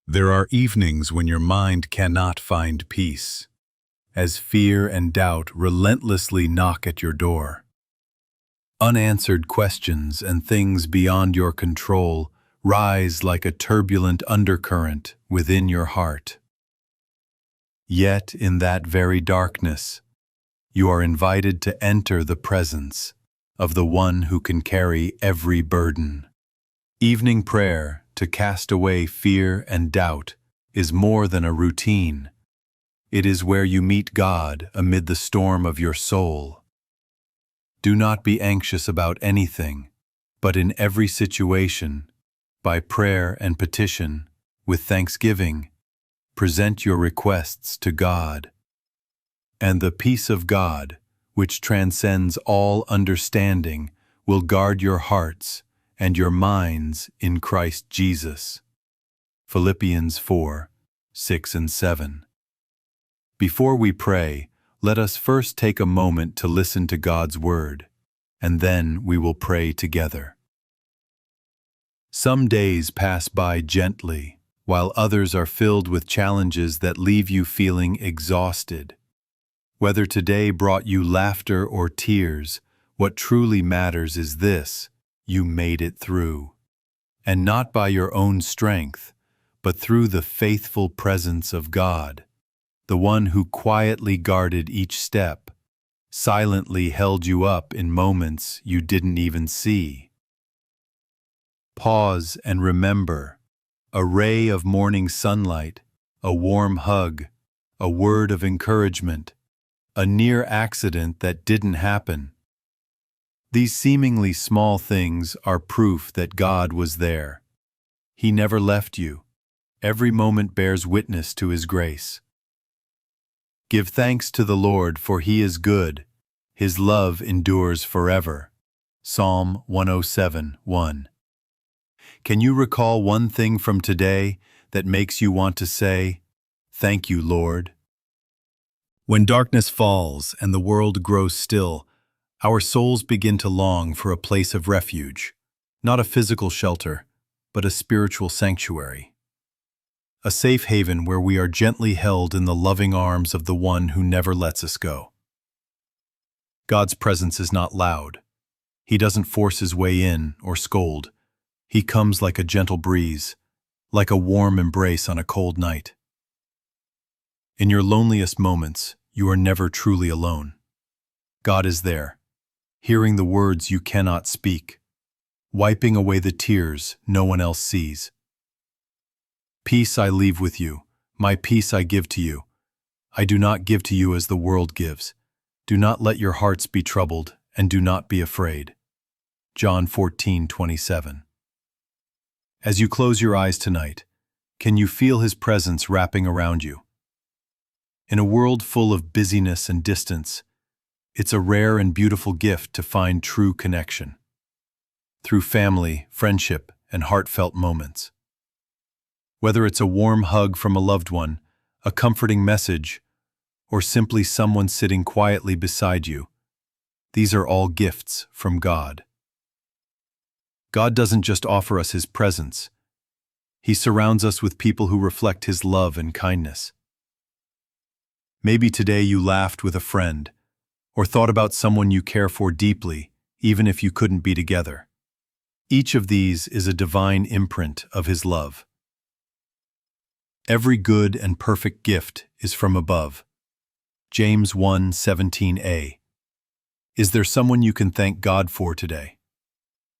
There are evenings when your mind cannot find peace, as fear and doubt relentlessly knock at your door. Unanswered questions and things beyond your control rise like a turbulent undercurrent within your heart. Yet in that very darkness, you are invited to enter the presence of the one who can carry every burden. Evening prayer, to cast away fear and doubt, is more than a routine. It is where you meet God amid the storm of your soul. Do not be anxious about anything, but in every situation, by prayer and petition, with thanksgiving, present your requests to God. And the peace of God, which transcends all understanding, will guard your hearts and your minds in Christ Jesus. Philippians 4:6-7. Before we pray, let us first take a moment to listen to God's word, and then we will pray together. Some days pass by gently, while others are filled with challenges that leave you feeling exhausted. Whether today brought you laughter or tears, what truly matters is this: you made it through. And not by your own strength, but through the faithful presence of God, the one who quietly guarded each step, silently held you up in moments you didn't even see. Pause and remember: a ray of morning sunlight, a warm hug, a word of encouragement, a near accident that didn't happen. These seemingly small things are proof that God was there. He never left you. Every moment bears witness to His grace. Give thanks to the Lord, for He is good. His love endures forever. Psalm 107:1. Can you recall one thing from today that makes you want to say, "Thank you, Lord"? When darkness falls and the world grows still, our souls begin to long for a place of refuge, not a physical shelter, but a spiritual sanctuary. A safe haven where we are gently held in the loving arms of the one who never lets us go. God's presence is not loud. He doesn't force His way in or scold. He comes like a gentle breeze, like a warm embrace on a cold night. In your loneliest moments, you are never truly alone. God is there, hearing the words you cannot speak, wiping away the tears no one else sees. Peace I leave with you, my peace I give to you. I do not give to you as the world gives. Do not let your hearts be troubled, and do not be afraid. John 14:27. As you close your eyes tonight, can you feel His presence wrapping around you? In a world full of busyness and distance, it's a rare and beautiful gift to find true connection. Through family, friendship, and heartfelt moments. Whether it's a warm hug from a loved one, a comforting message, or simply someone sitting quietly beside you, these are all gifts from God. God doesn't just offer us His presence. He surrounds us with people who reflect His love and kindness. Maybe today you laughed with a friend, or thought about someone you care for deeply, even if you couldn't be together. Each of these is a divine imprint of His love. Every good and perfect gift is from above. James 1:17a. Is there someone you can thank God for today?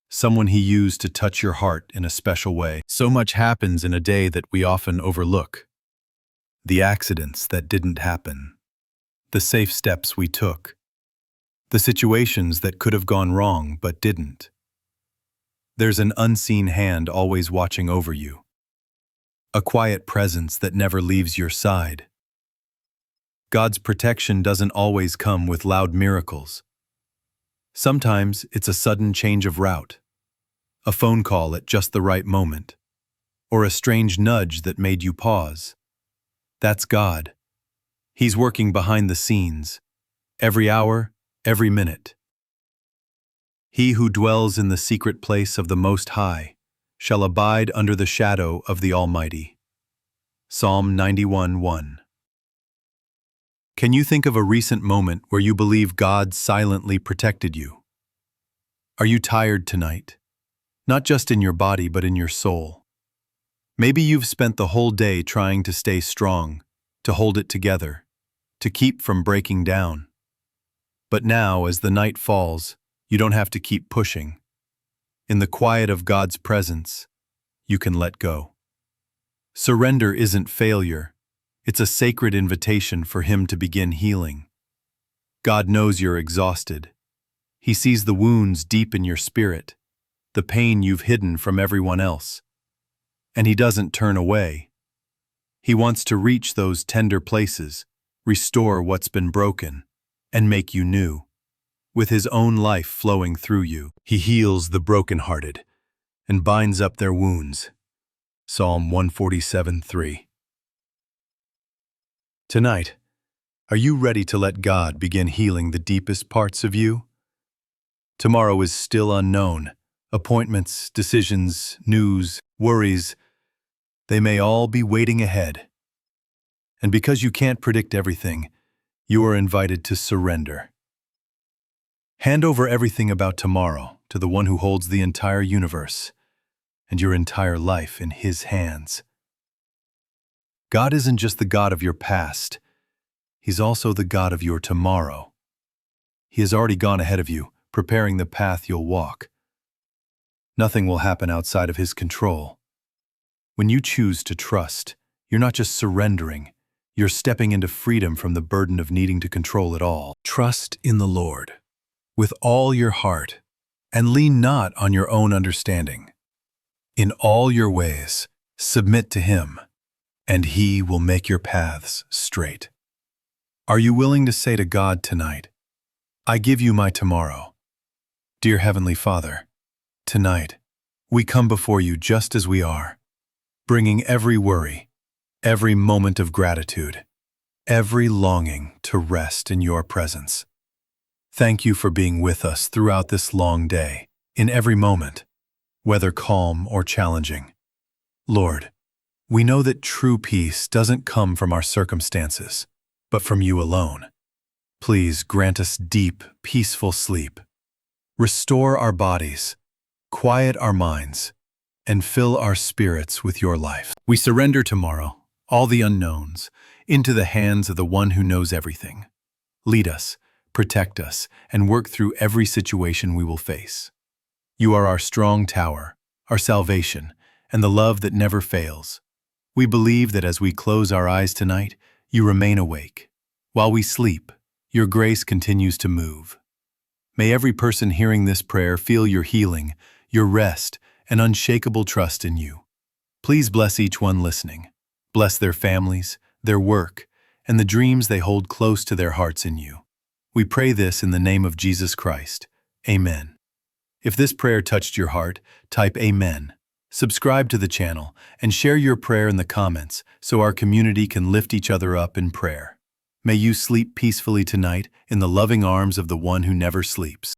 Someone He used to touch your heart in a special way? So much happens in a day that we often overlook. The accidents that didn't happen. The safe steps we took. The situations that could have gone wrong but didn't. There's an unseen hand always watching over you. A quiet presence that never leaves your side. God's protection doesn't always come with loud miracles. Sometimes it's a sudden change of route, a phone call at just the right moment, or a strange nudge that made you pause. That's God. He's working behind the scenes, every hour, every minute. He who dwells in the secret place of the Most High shall abide under the shadow of the Almighty. Psalm 91:1. Can you think of a recent moment where you believe God silently protected you? Are you tired tonight? Not just in your body, but in your soul. Maybe you've spent the whole day trying to stay strong, to hold it together, to keep from breaking down. But now, as the night falls, you don't have to keep pushing. In the quiet of God's presence, you can let go. Surrender isn't failure. It's a sacred invitation for Him to begin healing. God knows you're exhausted. He sees the wounds deep in your spirit, the pain you've hidden from everyone else. And He doesn't turn away. He wants to reach those tender places, restore what's been broken, and make you new. With His own life flowing through you, He heals the brokenhearted and binds up their wounds. Psalm 147:3. Tonight, are you ready to let God begin healing the deepest parts of you? Tomorrow is still unknown. Appointments, decisions, news, worries, they may all be waiting ahead. And because you can't predict everything, you are invited to surrender. Hand over everything about tomorrow to the one who holds the entire universe and your entire life in His hands. God isn't just the God of your past. He's also the God of your tomorrow. He has already gone ahead of you, preparing the path you'll walk. Nothing will happen outside of His control. When you choose to trust, you're not just surrendering, you're stepping into freedom from the burden of needing to control it all. Trust in the Lord with all your heart, and lean not on your own understanding. In all your ways, submit to Him, and He will make your paths straight. Are you willing to say to God tonight, I give you my tomorrow? Dear Heavenly Father, tonight, we come before you just as we are, bringing every worry, every moment of gratitude, every longing to rest in your presence. Thank you for being with us throughout this long day, in every moment, whether calm or challenging. Lord, we know that true peace doesn't come from our circumstances, but from you alone. Please grant us deep, peaceful sleep. Restore our bodies, quiet our minds, and fill our spirits with your life. We surrender tomorrow, all the unknowns, into the hands of the one who knows everything. Lead us, protect us, and work through every situation we will face. You are our strong tower, our salvation, and the love that never fails. We believe that as we close our eyes tonight, you remain awake. While we sleep, your grace continues to move. May every person hearing this prayer feel your healing, your rest, and unshakable trust in you. Please bless each one listening. Bless their families, their work, and the dreams they hold close to their hearts in you. We pray this in the name of Jesus Christ. Amen. If this prayer touched your heart, type Amen. Subscribe to the channel and share your prayer in the comments so our community can lift each other up in prayer. May you sleep peacefully tonight in the loving arms of the one who never sleeps.